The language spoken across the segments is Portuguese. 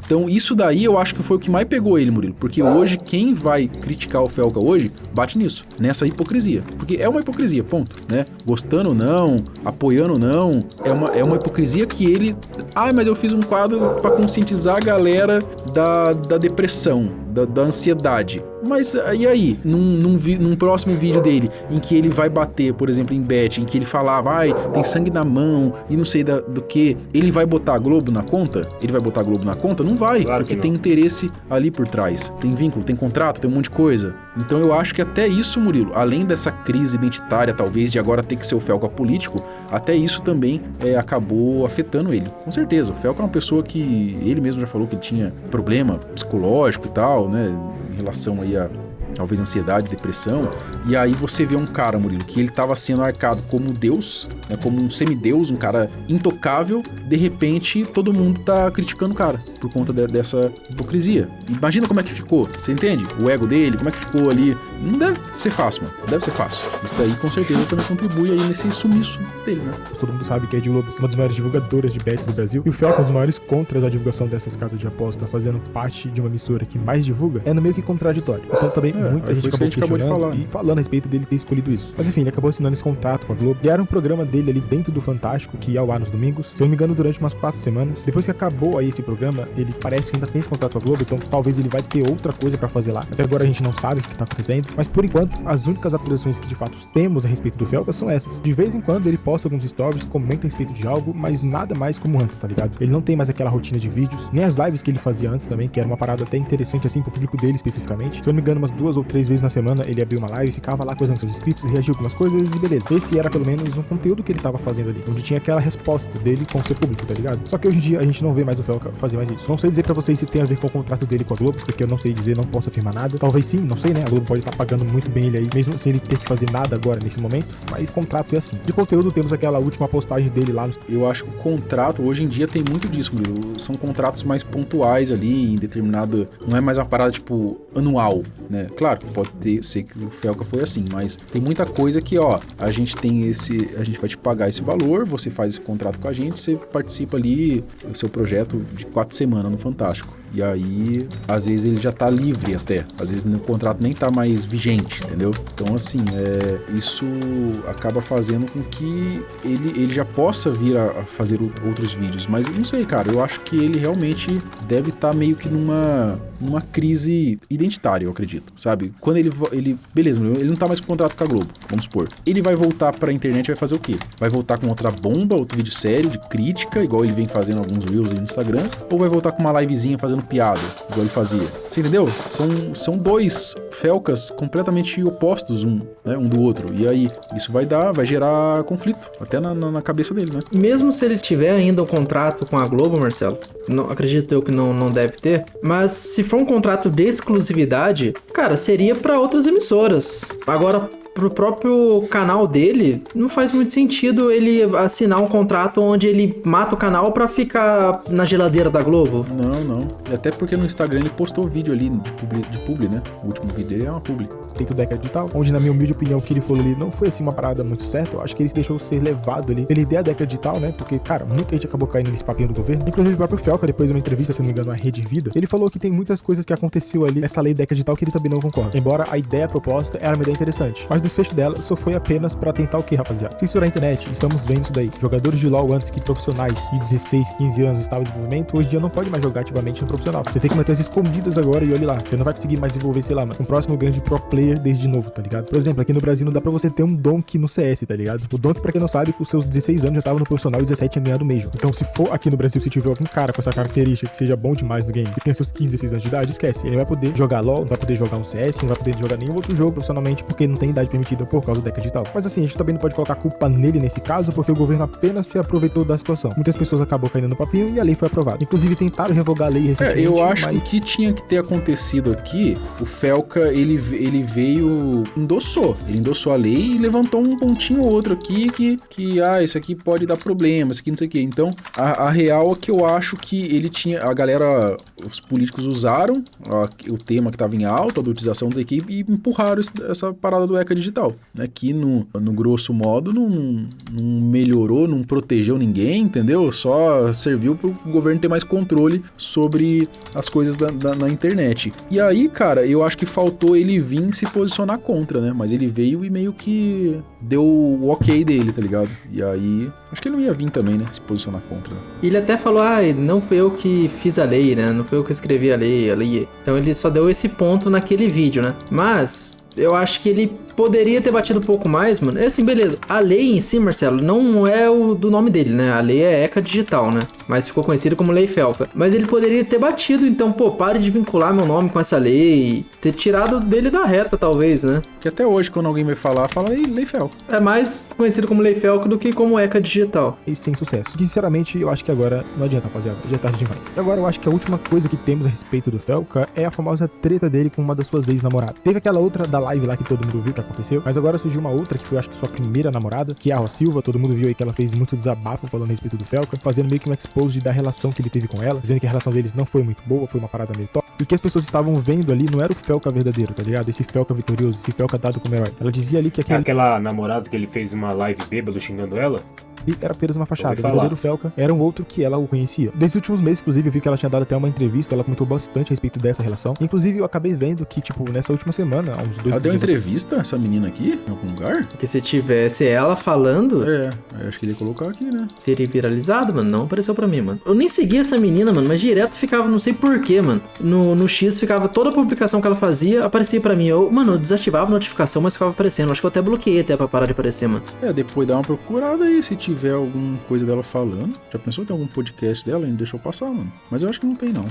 Então isso daí eu acho que foi o que mais pegou ele, Murilo, porque hoje quem vai criticar o Felca hoje bate nisso, nessa hipocrisia, porque é uma hipocrisia, ponto, né? Gostando ou não, apoiando ou não, é uma hipocrisia que ele... mas eu fiz um quadro pra conscientizar a galera da depressão, da ansiedade. Mas e aí, num próximo vídeo dele, em que ele vai bater, por exemplo, em bet, em que ele falava, tem sangue na mão e não sei do que, ele vai botar a Globo na conta? Ele vai botar a Globo na conta? Não vai, claro, porque tem interesse ali por trás. Tem vínculo, tem contrato, tem um monte de coisa. Então eu acho que até isso, Murilo, além dessa crise identitária, talvez, de agora ter que ser o Felca político, até isso também acabou afetando ele. Com certeza, o Felca é uma pessoa que ele mesmo já falou que ele tinha problema psicológico e tal, né, em relação aí a talvez ansiedade, depressão, e aí você vê um cara, Murilo, que ele estava sendo arcado como Deus, né, como um semideus, um cara intocável, de repente todo mundo tá criticando o cara, por conta dessa hipocrisia. Imagina como é que ficou, você entende? O ego dele, como é que ficou ali. Não deve ser fácil, mano, não deve ser fácil. Isso daí com certeza também contribui aí nesse sumiço dele, né? Todo mundo sabe que a Rede Globo é uma das maiores divulgadoras de bets do Brasil, e o Felca é um dos maiores contras à divulgação dessas casas de aposta, fazendo parte de uma emissora que mais divulga, no meio que contraditório. Então também muita gente acabou questionando e falando a respeito dele ter escolhido isso. Mas enfim, ele acabou assinando esse contrato com a Globo. Criaram um programa dele ali dentro do Fantástico, que ia ao ar nos domingos, se eu não me engano, durante umas 4 semanas. Depois que acabou aí esse programa, ele parece que ainda tem esse contrato com a Globo, então talvez ele vai ter outra coisa pra fazer lá. Até agora a gente não sabe o que tá acontecendo, mas por enquanto, as únicas apurações que de fato temos a respeito do Felca são essas. De vez em quando ele posta alguns stories, comenta a respeito de algo, mas nada mais como antes, tá ligado? Ele não tem mais aquela rotina de vídeos, nem as lives que ele fazia antes também, que era uma parada até interessante assim pro público dele especificamente. Se eu não me engano, umas 2 ou 3 vezes na semana ele abriu uma live, ficava lá coisando seus inscritos, reagia algumas coisas e beleza. Esse era pelo menos um conteúdo que ele tava fazendo ali, onde tinha aquela resposta dele com o seu público, tá ligado? Só que hoje em dia a gente não vê mais o Felca fazer mais isso. Não sei dizer pra vocês se tem a ver com o contrato dele com a Globo, isso daqui eu não sei dizer, não posso afirmar nada. Talvez sim, não sei, né? A Globo pode estar pagando muito bem ele aí, mesmo sem ele ter que fazer nada agora nesse momento, mas contrato é assim. De conteúdo temos aquela última postagem dele lá no... Eu acho que o contrato, hoje em dia, tem muito disso, Murilo. São contratos mais pontuais ali, em determinado... Não é mais uma parada, tipo, anual, né? Claro, pode ser que o Felca foi assim, mas tem muita coisa que, a gente vai te pagar esse valor, você faz esse contrato com a gente, você participa ali do seu projeto de 4 semanas no Fantástico. E aí, às vezes ele já tá livre até. Às vezes o contrato nem tá mais vigente, entendeu? Então, assim, isso acaba fazendo com que ele já possa vir a fazer outros vídeos. Mas não sei, cara, eu acho que ele realmente deve estar meio que numa crise identitária, eu acredito, sabe? Quando ele... Beleza, ele não tá mais com contrato com a Globo, vamos supor. Ele vai voltar pra internet e vai fazer o quê? Vai voltar com outra bomba, outro vídeo sério, de crítica, igual ele vem fazendo alguns reels aí no Instagram? Ou vai voltar com uma livezinha fazendo piada, igual ele fazia? Você entendeu? São dois Felcas completamente opostos um do outro. E aí, isso vai gerar conflito, até na cabeça dele, né? Mesmo se ele tiver ainda um contrato com a Globo, Marcelo, não, acredito eu que não deve ter, mas se for um contrato de exclusividade, cara, seria pra outras emissoras. Agora, pro próprio canal dele, não faz muito sentido ele assinar um contrato onde ele mata o canal pra ficar na geladeira da Globo. Não. Até porque no Instagram ele postou vídeo ali de publi, né? O último vídeo dele é uma publi. Respeito da década digital, onde na minha humilde opinião o que ele falou ali não foi assim uma parada muito certa. Eu acho que ele se deixou ser levado ali pela ideia da década digital, né? Porque, cara, muita gente acabou caindo nesse papinho do governo. Inclusive o próprio Felca, depois de uma entrevista, se não me engano, na Rede Vida, ele falou que tem muitas coisas que aconteceu ali nessa lei da década digital que ele também não concorda. Embora a ideia proposta era uma ideia interessante. Mas o desfecho dela só foi apenas pra tentar o que, rapaziada? Censurar a internet, estamos vendo isso daí. Jogadores de LoL antes que profissionais de 16, 15 anos estavam em desenvolvimento, hoje em dia não pode mais jogar ativamente no profissional. Você tem que manter as escondidas agora e olhe lá. Você não vai conseguir mais desenvolver, sei lá, mano, um próximo grande pro player desde novo, tá ligado? Por exemplo, aqui no Brasil não dá pra você ter um Donk no CS, tá ligado? O Donk, pra quem não sabe, com seus 16 anos já tava no profissional e 17 tinha ganhado o Major. Então, se for aqui no Brasil, se tiver algum cara com essa característica que seja bom demais no game e tenha seus 15, 16 anos de idade, esquece. Ele vai poder jogar LoL, não vai poder jogar um CS, não vai poder jogar nenhum outro jogo profissionalmente porque não tem idade permitida por causa da década digital. Mas assim, a gente também não pode colocar a culpa nele nesse caso, porque o governo apenas se aproveitou da situação. Muitas pessoas acabam caindo no papinho e a lei foi aprovada. Inclusive, tentaram revogar a lei recentemente. Eu acho que o que tinha que ter acontecido aqui, o Felca, ele veio, ele endossou a lei e levantou um pontinho ou outro aqui que isso aqui pode dar problema, isso aqui não sei o quê. Então, a real é que eu acho que ele tinha, a galera, os políticos usaram o tema que estava em alta, a adultização da equipe, e empurraram essa parada do ECA digital, né? Que no grosso modo não melhorou, não protegeu ninguém, entendeu? Só serviu pro governo ter mais controle sobre as coisas na internet. E aí, cara, eu acho que faltou ele vir se posicionar contra, né? Mas ele veio e meio que deu o ok dele, tá ligado? E aí, acho que ele não ia vir também, né? Se posicionar contra. Ele até falou, não foi eu que fiz a lei, né? Não foi eu que escrevi a lei. Então ele só deu esse ponto naquele vídeo, né? Mas eu acho que ele poderia ter batido um pouco mais, mano. É assim, beleza. A lei em si, Marcelo, não é o do nome dele, né? A lei é ECA digital, né? Mas ficou conhecido como Lei Felca. Mas ele poderia ter batido, então, pare de vincular meu nome com essa lei. Ter tirado dele da reta, talvez, né? Que até hoje, quando alguém vai falar, fala Lei Felca. É mais conhecido como Lei Felca do que como ECA digital. E sem sucesso. Sinceramente, eu acho que agora não adianta, rapaziada. Já é tarde demais. Agora, eu acho que a última coisa que temos a respeito do Felca é a famosa treta dele com uma das suas ex-namoradas. Teve aquela outra da live lá que todo mundo viu que aconteceu, mas agora surgiu uma outra que foi, acho que sua primeira namorada, que é a Rosa Silva. Todo mundo viu aí que ela fez muito desabafo falando a respeito do Felca, fazendo meio que um expose da relação que ele teve com ela, dizendo que a relação deles não foi muito boa, foi uma parada meio top. E o que as pessoas estavam vendo ali não era o Felca verdadeiro, tá ligado? Esse Felca vitorioso, esse Felca dado como herói. Ela dizia ali que aquela namorada que ele fez uma live bêbado xingando ela? Era apenas uma fachada. O verdadeiro Felca era um outro que ela o conhecia. Desses últimos meses, inclusive, eu vi que ela tinha dado até uma entrevista, ela comentou bastante a respeito dessa relação. Inclusive, eu acabei vendo que, nessa última semana, há uns 2 Ela deu uma entrevista, essa menina aqui, em algum lugar? Porque se tivesse ela falando... acho que ele ia colocar aqui, né? Teria viralizado, mano. Não apareceu pra mim, mano. Eu nem segui essa menina, mano, mas direto ficava, não sei porquê, mano. No X ficava toda a publicação que ela fazia, aparecia pra mim. Eu desativava a notificação, mas ficava aparecendo. Acho que eu até bloqueei pra parar de aparecer, mano. Depois dá uma procurada aí, se tiver alguma coisa dela falando. Já pensou? Tem algum podcast dela? Ele deixou passar, mano. Mas eu acho que não tem, não.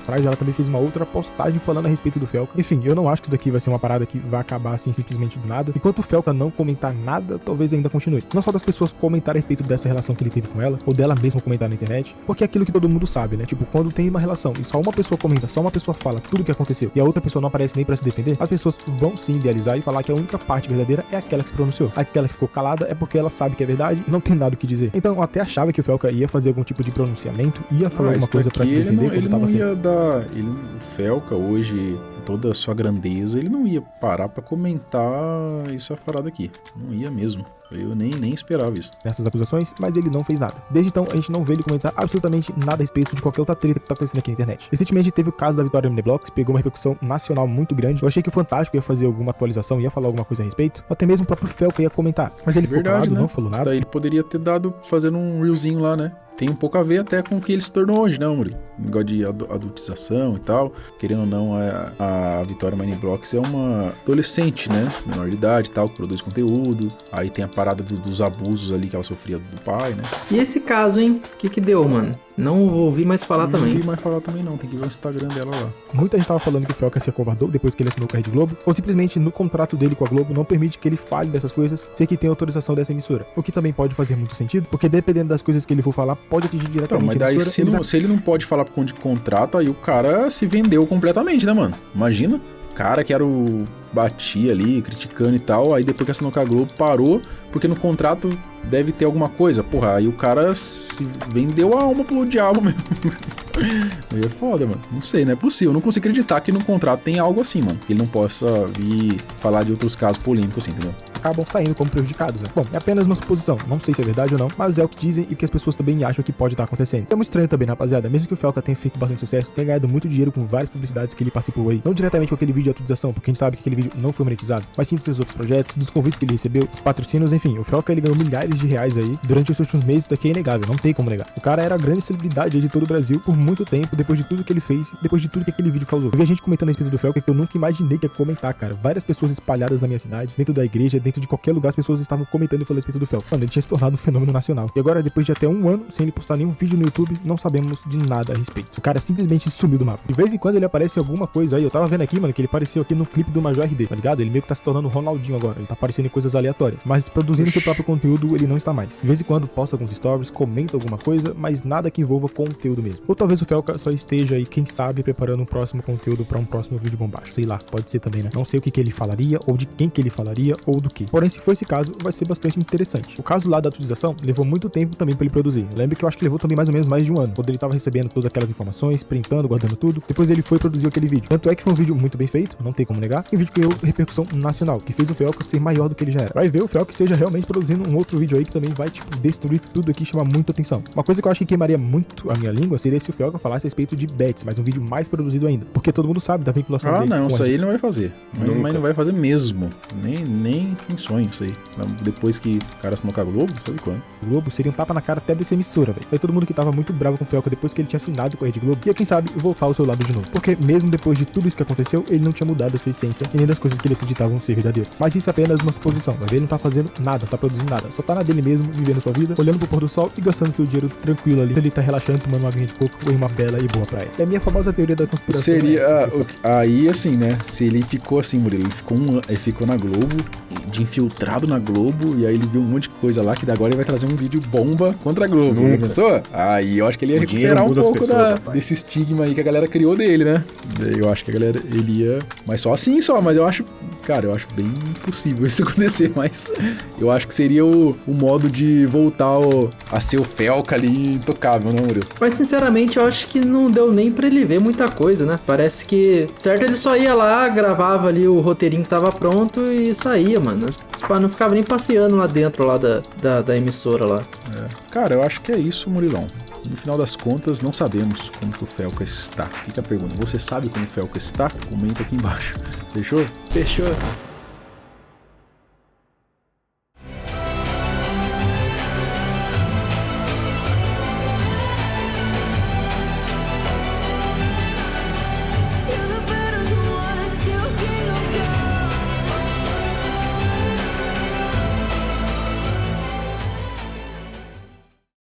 Atrás ela também fez uma outra postagem falando a respeito do Felca. Enfim, eu não acho que isso daqui vai ser uma parada que vai acabar assim simplesmente do nada. Enquanto o Felca não comentar nada, talvez ainda continue. Não só das pessoas comentarem a respeito dessa relação que ele teve com ela, ou dela mesma comentar na internet, porque é aquilo que todo mundo sabe, né? Quando tem uma relação e só uma pessoa comenta, só uma pessoa fala tudo o que aconteceu e a outra pessoa não aparece nem pra se defender, as pessoas vão sim idealizar e falar que a única parte verdadeira é aquela que se pronunciou. Aquela que ficou calada é porque ela sabe que é verdade e não tem nada o que dizer. Então eu até achava que o Felca ia fazer algum tipo de pronunciamento, ia falar alguma coisa pra se defender, ele não ia dar... O Felca hoje, toda a sua grandeza, ele não ia parar pra comentar essa parada aqui. Não ia mesmo. Eu nem esperava isso. Nessas acusações, mas ele não fez nada. Desde então, a gente não vê ele comentar absolutamente nada a respeito de qualquer outra treta que tá acontecendo aqui na internet. Recentemente teve o caso da Vitória Miniblocks, pegou uma repercussão nacional muito grande. Eu achei que o Fantástico ia fazer alguma atualização, ia falar alguma coisa a respeito. Ou até mesmo o próprio Felca ia comentar. Mas ele ficou calado, né? Não falou nada. Daí ele poderia ter dado, fazendo um reelzinho lá, né? Tem um pouco a ver até com o que ele se tornou hoje, né, Murilo? Negócio de adultização e tal. Querendo ou não, a Vitória Miniblocks é uma adolescente, né? Menor de idade e tal, que produz conteúdo. Aí tem a parada dos abusos ali que ela sofria do pai, né? E esse caso, hein? O que deu, mano? Não ouvi mais falar também. Não ouvi mais falar também não, tem que ver o Instagram dela lá. Muita gente tava falando que o Felca se acovardou depois que ele assinou com a Rede Globo, ou simplesmente no contrato dele com a Globo não permite que ele fale dessas coisas sem que tenha autorização dessa emissora. O que também pode fazer muito sentido, porque dependendo das coisas que ele for falar, pode atingir diretamente a emissora. Mas daí se ele não pode falar por conta de contrato, aí o cara se vendeu completamente, né, mano? Imagina, cara que era o... batia ali, criticando e tal, aí depois que assinou com a Globo, parou, porque no contrato deve ter alguma coisa. Porra, aí o cara se vendeu a alma pro diabo mesmo. Aí é foda, mano. Não sei, não é possível. Eu não consigo acreditar que no contrato tem algo assim, mano. Que ele não possa vir falar de outros casos polêmicos assim, entendeu? Acabam saindo como prejudicados, né? Bom, é apenas uma suposição. Não sei se é verdade ou não, mas é o que dizem e o que as pessoas também acham que pode estar acontecendo. É muito estranho também, rapaziada. Mesmo que o Felca tenha feito bastante sucesso, tenha ganhado muito dinheiro com várias publicidades que ele participou aí. Não diretamente com aquele vídeo de atualização, porque a gente sabe que aquele vídeo não foi monetizado, mas sim dos seus outros projetos, dos convites que ele recebeu, os patrocínios, enfim. O Felca, ele ganhou milhares de reais aí durante os últimos meses, daqui é inegável, não tem como negar. O cara era a grande celebridade aí de todo o Brasil por muito tempo, depois de tudo que ele fez, depois de tudo que aquele vídeo causou. Eu vi a gente comentando a respeito do Felca que eu nunca imaginei que ia comentar, cara. Várias pessoas espalhadas na minha cidade, dentro da igreja, dentro de qualquer lugar, as pessoas estavam comentando e falando a respeito do Felca. Mano, ele tinha se tornado um fenômeno nacional. E agora, depois de até um ano, sem ele postar nenhum vídeo no YouTube, não sabemos de nada a respeito. O cara simplesmente sumiu do mapa. De vez em quando ele aparece em alguma coisa aí. Eu tava vendo aqui, mano, que ele apareceu aqui no clipe do Major RD, tá ligado? Ele meio que tá se tornando Ronaldinho agora. Ele tá aparecendo em coisas aleatórias. Mas produzindo seu próprio conteúdo, ele não está mais. De vez em quando posta alguns stories, comenta alguma coisa, mas nada que envolva conteúdo mesmo. Ou talvez o Felca só esteja aí, quem sabe, preparando um próximo conteúdo para um próximo vídeo bombástico. Sei lá, pode ser também, né? Não sei o que ele falaria, ou de quem que ele falaria, ou do que. Porém, se for esse caso, vai ser bastante interessante. O caso lá da atualização levou muito tempo também para ele produzir. Lembra que eu acho que levou também mais ou menos mais de um ano, quando ele tava recebendo todas aquelas informações, printando, guardando tudo. Depois ele foi produzir aquele vídeo. Tanto é que foi um vídeo muito bem feito, não tem como negar. E um vídeo que ganhou repercussão nacional, que fez o Felca ser maior do que ele já era. Vai ver o Felca esteja realmente produzindo um outro vídeo aí que também vai, tipo, destruir tudo aqui e chamar muita atenção. Uma coisa que eu acho que queimaria muito a minha língua seria se o Felca falasse a respeito de bets, mas um vídeo mais produzido ainda. Porque todo mundo sabe da vinculação dele. Não, isso aí ele não vai fazer. Mas não vai fazer mesmo. Nem em sonho isso aí. Depois que o cara assinou com a Globo, sabe quando? O Globo seria um tapa na cara até dessa emissora, velho. Aí todo mundo que tava muito bravo com o Felca depois que ele tinha assinado com a Rede Globo, ia, quem sabe, voltar ao seu lado de novo. Porque mesmo depois de tudo isso que aconteceu, ele não tinha mudado a sua essência e nem das coisas que ele acreditava ser verdadeiras. Mas isso é apenas uma suposição. Vai ver, ele não tá fazendo nada, não tá produzindo nada. Só tá na dele mesmo, vivendo sua vida, olhando pro pôr do sol e gastando seu dinheiro tranquilo ali. Ele tá relaxando, tomando uma aguinha de coco em uma bela e boa praia. É a minha famosa teoria da conspiração. Seria aí assim, né? Se ele ficou assim, Murilo, ele ficou na Globo, de infiltrado na Globo, e aí ele viu um monte de coisa lá que agora ele vai trazer um vídeo bomba contra a Globo. Nunca. Pensou? Aí eu acho que ele ia recuperar um pouco desse estigma aí que a galera criou dele, né? Eu acho que a galera, ele ia... Mas só assim só, mas eu acho... Cara, eu acho bem impossível isso acontecer, mas eu acho que seria o modo de voltar a ser o Felca ali intocável, né, Murilo? Mas sinceramente eu acho que não deu nem pra ele ver muita coisa, né? Parece que, certo, ele só ia lá, gravava ali o roteirinho que tava pronto e saía, mano. Não ficava nem passeando lá dentro lá da emissora lá. Cara, eu acho que é isso, Murilão. No final das contas, não sabemos como que o Felca está. Fica a pergunta, você sabe como o Felca está? Comenta aqui embaixo. Fechou? Fechou.